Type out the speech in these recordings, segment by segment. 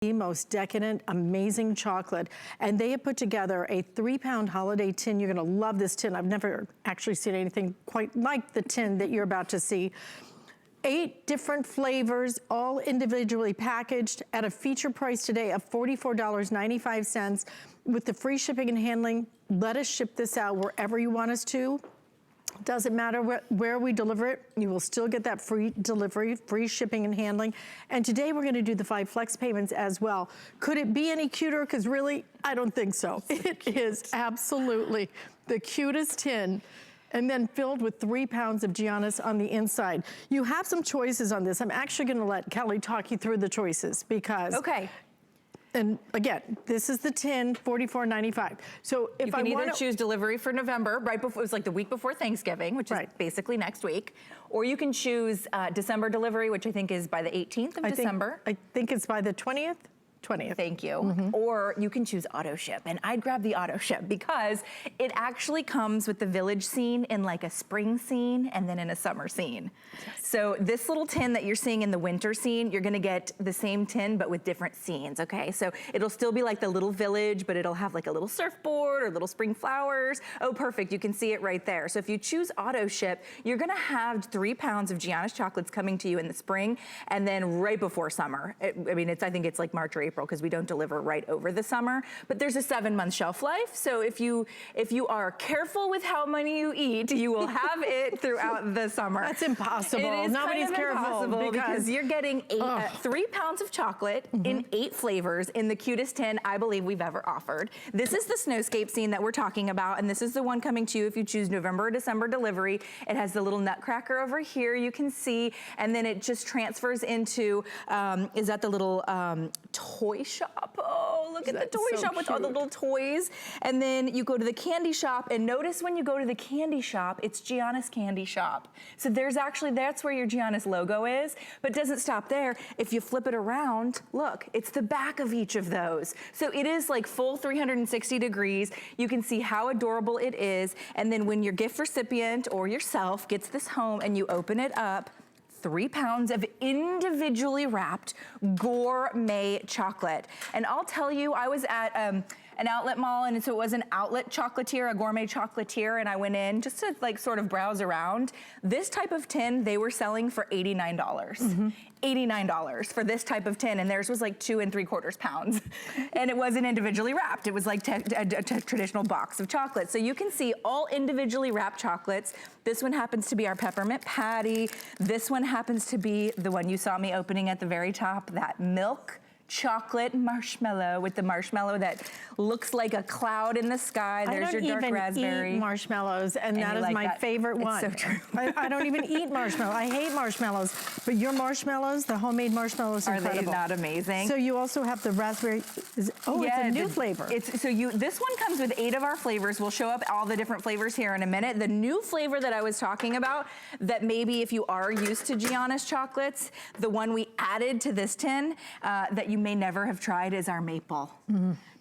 the most decadent, amazing chocolate. And they have put together a 3-pound holiday tin. You're gonna love this tin. I've never actually seen anything quite like the tin that you're about to see. 8 different flavors, all individually packaged at a feature price today of $44.95 with the free shipping and handling. Let us ship this out wherever you want us to. Doesn't matter where we deliver it, you will still get that free delivery, free shipping and handling. And today we're gonna do the 5 flex payments as well. Could it be any cuter? Because really, I don't think so. It is absolutely the cutest tin, and then filled with 3 pounds of Giannios on the inside. You have some choices on this. I'm actually gonna let Kelly talk you through the choices because— Okay. And again, this is the tin, $44.95. So if you can either choose delivery for November, right before, it was like the week before Thanksgiving, which is basically next week, or you can choose December delivery, which I think is by the 18th of December. I think it's by the 20th. Thank you. Or you can choose auto ship, and I'd grab the auto ship because it actually comes with the village scene in like a spring scene and then in a summer scene. So this little tin that you're seeing in the winter scene, you're gonna get the same tin but with different scenes, okay? So it'll still be like the little village, but it'll have like a little surfboard or little spring flowers. Oh, perfect, you can see it right there. So if you choose auto ship, you're gonna have 3 pounds of Giannios chocolates coming to you in the spring and then right before summer. I mean, I think it's like March or April because we don't deliver right over the summer, but there's a 7-month shelf life. So if you are careful with how many you eat, you will have it throughout the summer. That's impossible. It is Nobody's kind of careful impossible because you're getting 3 pounds of chocolate in 8 flavors in the cutest tin I believe we've ever offered. This is the snowscape scene that we're talking about, and this is the one coming to you if you choose November or December delivery. It has the little nutcracker over here you can see, and then it just transfers into, is that the little toy shop? Oh, look at the toy shop with all the little toys. And then you go to the candy shop, and notice when you go to the candy shop, it's Giannios Candy Shop. So there's actually, that's where your Giannios logo is, but it doesn't stop there. If you flip it around, look, it's the back of each of those. So it is like full 360 degrees. You can see how adorable it is. And then when your gift recipient or yourself gets this home and you open it up, 3 pounds of individually wrapped gourmet chocolate. And I'll tell you, I was at an outlet mall, and so it was an outlet chocolatier, a gourmet chocolatier, and I went in just to like sort of browse around. This type of tin they were selling for $89. $89 for this type of tin, and theirs was like 2 3/4 pounds. And it wasn't individually wrapped. It was like a traditional box of chocolate. So you can see all individually wrapped chocolates. This one happens to be our Peppermint Patty. This one happens to be the one you saw me opening at the very top, that milk chocolate marshmallow with the marshmallow that looks like a cloud in the sky. There's your dark raspberry. I don't even eat marshmallows, and that is my favorite one. It's so true. I don't even eat marshmallows. I hate marshmallows, but your marshmallows, the homemade marshmallows, are incredible. Are they not amazing? So you also have the raspberry. It's a new flavor. This one comes with 8 of our flavors. We'll show up all the different flavors here in a minute. The new flavor that I was talking about, that maybe if you are used to Giannios chocolates, the one we added to this tin that you may never have tried is our maple.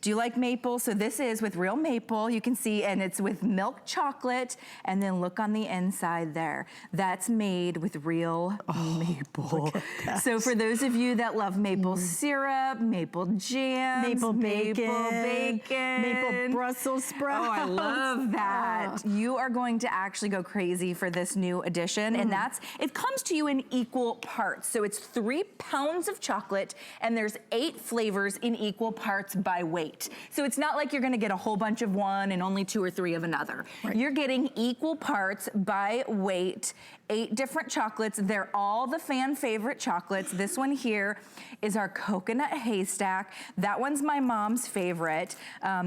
Do you like maple? So this is with real maple, you can see, and it's with milk chocolate, and then look on the inside there. That's made with real maple. So for those of you that love maple syrup, maple jam, maple bacon, maple Brussels sprouts. Oh, I love that. You are going to actually go crazy for this new addition, and it comes to you in equal parts. So it's 3 pounds of chocolate, and there's 8 flavors in equal parts by weight. So it's not like you're gonna get a whole bunch of one and only 2 or 3 of another. You're getting equal parts by weight, 8 different chocolates. They're all the fan favorite chocolates. This one here is our coconut haystack. That one's my mom's favorite.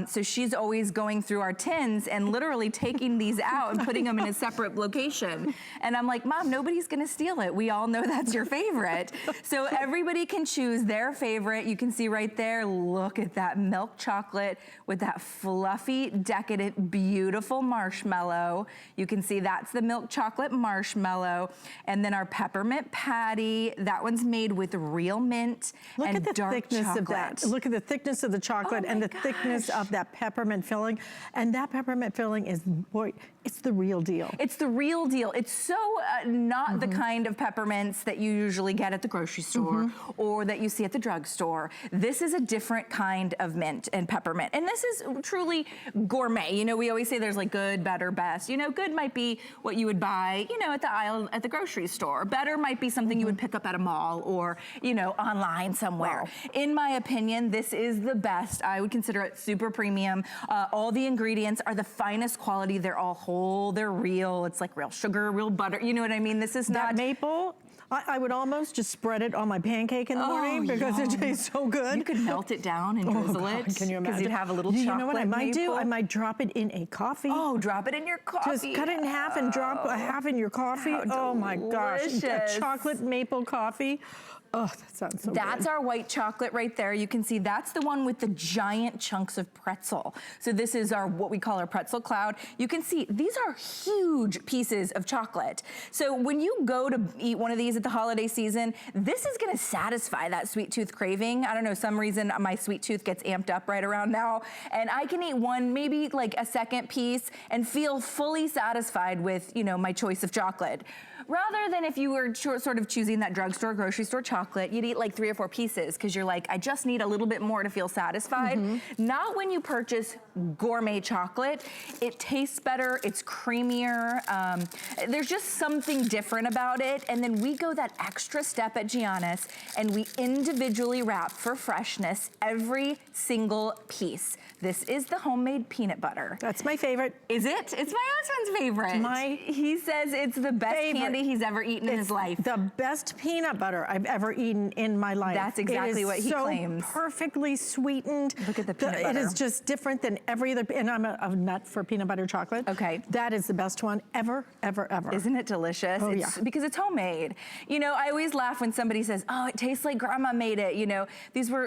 So she's always going through our tins and literally taking these out and putting them in a separate location. And I'm like, Mom, nobody's gonna steal it. We all know that's your favorite. So everybody can choose their favorite. You can see right there, look at that milk chocolate with that fluffy, decadent, beautiful marshmallow. You can see that's the milk chocolate marshmallow. And then our Peppermint Patty, that one's made with real mint and dark thickness chocolate. Of that. Look at the thickness of the chocolate and the thickness of that peppermint filling. And that peppermint filling is, boy, it's the real deal. It's the real deal. It's so not the kind of peppermints that you usually get at the grocery store or that you see at the drugstore. store. This is a different kind of mint and peppermint. And this is truly gourmet. You know, we always say there's like good, better, best. You know, good might be what you would buy, you know, at the aisle at the grocery store. Better might be something you would pick up at a mall or, you know, online somewhere. Wow. In my opinion, this is the best. I would consider it super premium. All the ingredients are the finest quality. They're all whole, they're real. It's like real sugar, real butter. You know what I mean? This is not maple. I would almost just spread it on my pancake in the morning because it tastes so good. You could melt it down and drizzle it. Can you imagine? Because you'd have a little chocolate. You know what I might maple. do? I might drop it in a coffee. Oh, drop it in your coffee. Just cut it in half and drop a half in your coffee. Oh my gosh, a chocolate maple coffee. Oh, that sounds so good. That's our white chocolate right there. You can see that's the one with the giant chunks of pretzel. So this is our, what we call our Pretzel Cloud. You can see these are huge pieces of chocolate. So when you go to eat one of these at the holiday season, this is gonna satisfy that sweet tooth craving. I don't know, some reason my sweet tooth gets amped up right around now. And I can eat one, maybe like a second piece and feel fully satisfied with, you know, my choice of chocolate. Rather than if you were sort of choosing that drugstore, grocery store chocolate, you'd eat like 3 or 4 pieces because you're like, I just need a little bit more to feel satisfied. Not when you purchase gourmet chocolate. It tastes better, it's creamier. There's just something different about it. And then we go that extra step at Giannios and we individually wrap for freshness every single piece. This is the homemade peanut butter. That's my favorite. Is it? It's my husband's favorite. He says it's the best candy he's ever eaten in his life. The best peanut butter I've ever eaten in my life. That's exactly what he claims. It is so perfectly sweetened. Look at the peanut butter. It is just different than every other, and I'm a nut for peanut butter chocolate. Okay. That is the best one ever, ever, ever. Isn't it delicious? Oh, yeah. Because it's homemade. You know, I always laugh when somebody says, oh, it tastes like grandma made it. You know,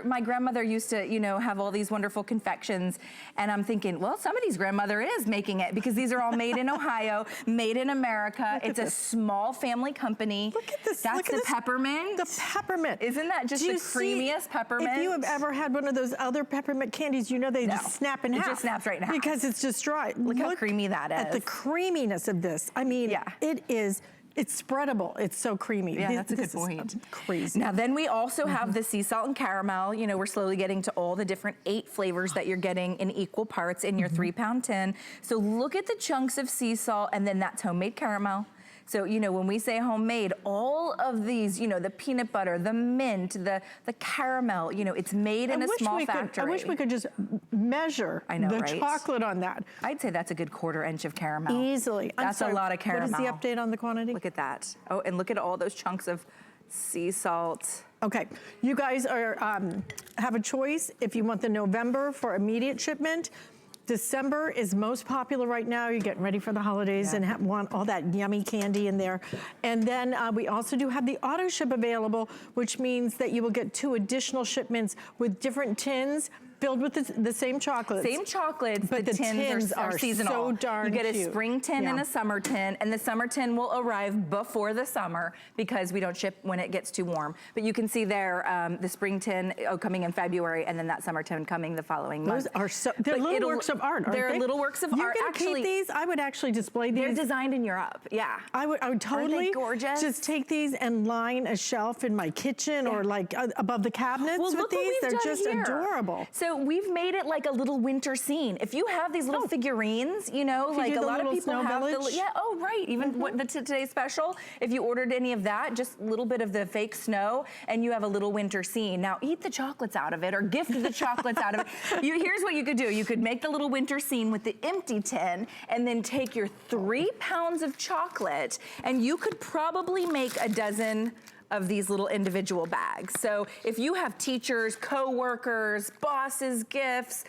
my grandmother used to, you know, have all these wonderful confections. And I'm thinking, well, somebody's grandmother is making it because these are all made in Ohio, made in America. It's a small family company. Look at this. That's the peppermint. The peppermint. Isn't that just the creamiest peppermint? If you have ever had one of those other peppermint candies, you know they just snap in half. It just snaps right in half. Because it's just dry. Look how creamy that is. At the creaminess of this. I mean, it's spreadable. It's so creamy. Yeah, that's a good point. Crazy. Now then we also have the sea salt and caramel. You know, we're slowly getting to all the different 8 flavors that you're getting in equal parts in your 3-pound tin. So look at the chunks of sea salt and then that's homemade caramel. So, you know, when we say homemade, all of these, you know, the peanut butter, the mint, the caramel, you know, it's made in a small factory. I wish we could just measure the chocolate on that. I'd say that's a good 1/4 inch of caramel. Easily. That's a lot of caramel. What is the update on the quantity? Look at that. Oh, and look at all those chunks of sea salt. Okay, you guys have a choice if you want the November for immediate shipment. December is most popular right now. You're getting ready for the holidays and want all that yummy candy in there. And then we also do have the auto ship available, which means that you will get 2 additional shipments with different tins filled with the same chocolates. Same chocolates, but the tins are seasonal. so darn cute. You get a cute. spring tin and a summer tin, and the summer tin will arrive before the summer because we don't ship when it gets too warm. But you can see there the spring tin coming in February, and then that summer tin coming the following month. Those are they're little works of art, aren't they? They're little works of art. You're gonna keep these? I would actually display these. They're designed in Europe, yeah. I would totally just take these and line a shelf in my kitchen or like above the cabinets with these. They're just adorable. So we've made it like a little winter scene. If you have these little figurines, you know, like a lot of people have even today's special. If you ordered any of that, just a little bit of the fake snow, and you have a little winter scene. Now eat the chocolates out of it, or gift the chocolates out of it. Here's what you could do. You could make the little winter scene with the empty tin, and then take your 3 pounds of chocolate, and you could probably make a dozen of these little individual bags. So if you have teachers, co-workers, bosses, gifts,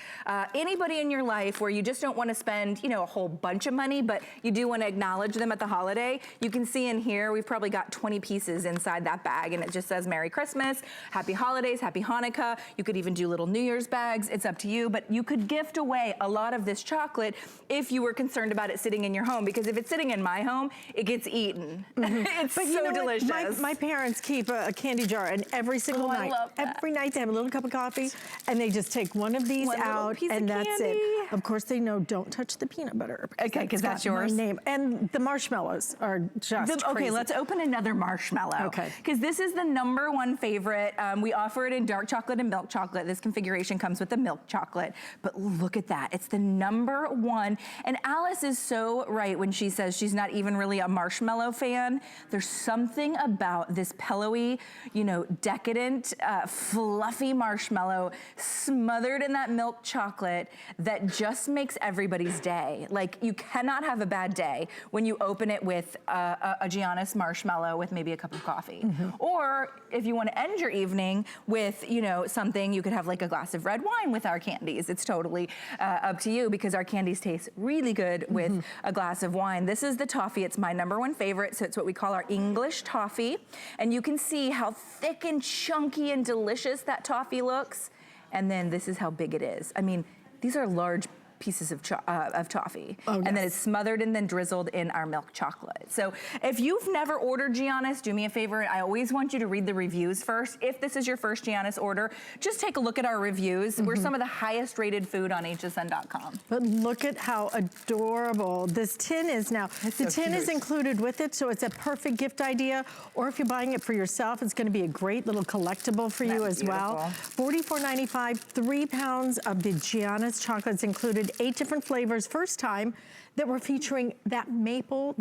anybody in your life where you just don't want to spend, you know, a whole bunch of money, but you do want to acknowledge them at the holiday, you can see in here, we've probably got 20 pieces inside that bag, and it just says Merry Christmas, Happy Holidays, Happy Hanukkah. You could even do little New Year's bags. It's up to you, but you could gift away a lot of this chocolate if you were concerned about it sitting in your home, because if it's sitting in my home, it gets eaten. It's so delicious. My parents parents keep a candy jar, and every single night, every night they have a little cup of coffee, and they just take one of these out, and that's it. Of course, they know don't touch the peanut butter. Okay, because that's yours. My name. And the marshmallows are just crazy. Okay, let's open another marshmallow. Okay. Because this is the #1 favorite. We offer it in dark chocolate and milk chocolate. This configuration comes with the milk chocolate. But look at that. It's the #1. And Alice is so right when she says she's not even really a marshmallow fan. There's something about this pillowy, you know, decadent, fluffy marshmallow smothered in that milk chocolate that just makes everybody's day. Like, you cannot have a bad day when you open it with a Giannios marshmallow with maybe a cup of coffee. Or if you want to end your evening with, you know, something, you could have like a glass of red wine with our candies. It's totally up to you, because our candies taste really good with a glass of wine. This is the toffee. It's my #1 favorite, so it's what we call our English toffee. And you can see how thick and chunky and delicious that toffee looks. And then this is how big it is. I mean, these are large pieces of toffee. Oh, yes. And then it's smothered and then drizzled in our milk chocolate. So if you've never ordered Giannios, do me a favor. I always want you to read the reviews first. If this is your first Giannios order, just take a look at our reviews. We're some of the highest rated food on hsn.com. But look at how adorable this tin is now. The tin is included with it, so it's a perfect gift idea. Or if you're buying it for yourself, it's gonna be a great little collectible for you as well. $44.95, 3 pounds of the Giannios chocolates included, 8 different flavors. First time that we're featuring that maple.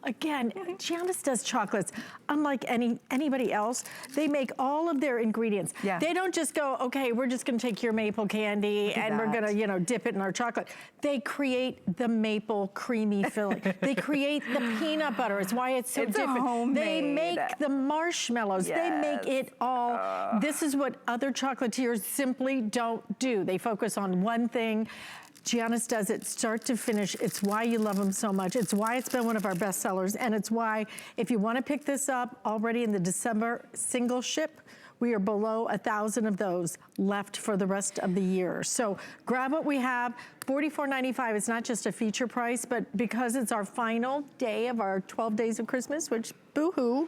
Again, Giannios does chocolates unlike anybody else. They make all of their ingredients. Yeah. They don't just go, okay, we're just gonna take your maple candy and we're gonna, you know, dip it in our chocolate. They create the maple creamy filling. They create the peanut butter. It's why it's so different. Homemade. They make the marshmallows. Yes. They make it all. This is what other chocolatiers simply don't do. They focus on one thing. Giannios does it start to finish. It's why you love them so much. It's why it's been one of our best sellers. And it's why, if you want to pick this up already in the December single ship, we are below 1,000 of those left for the rest of the year. So grab what we have. $44.95. It's not just a feature price, but because it's our final day of our 12 days of Christmas, which boo-hoo.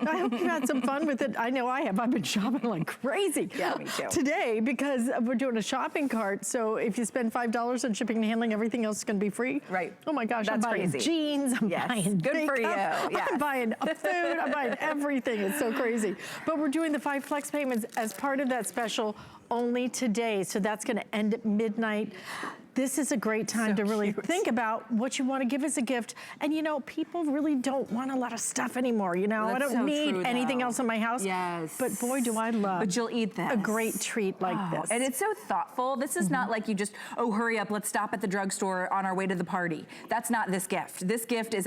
I hope you had some fun with it. I know I have. I've been shopping like crazy. Yeah, me too. Today, because we're doing a shopping cart. So if you spend $5 on shipping and handling, everything else is going to be free. Right. Oh my gosh, That's I'm buying crazy. jeans. I'm buying Good makeup. for you. Yes. I'm buying food. I'm buying everything. It's so crazy. But we're doing the 5 flex payments as part of that special only today. So that's going to end at midnight. This is a great time to really think about what you want to give as a gift. And you know, people really don't want a lot of stuff anymore. You know, I don't need anything else in my house. Yes. But boy, do I love But you'll eat this. a great treat like this. And it's so thoughtful. This is not like you just, oh, hurry up, let's stop at the drugstore on our way to the party. That's not this gift. This gift is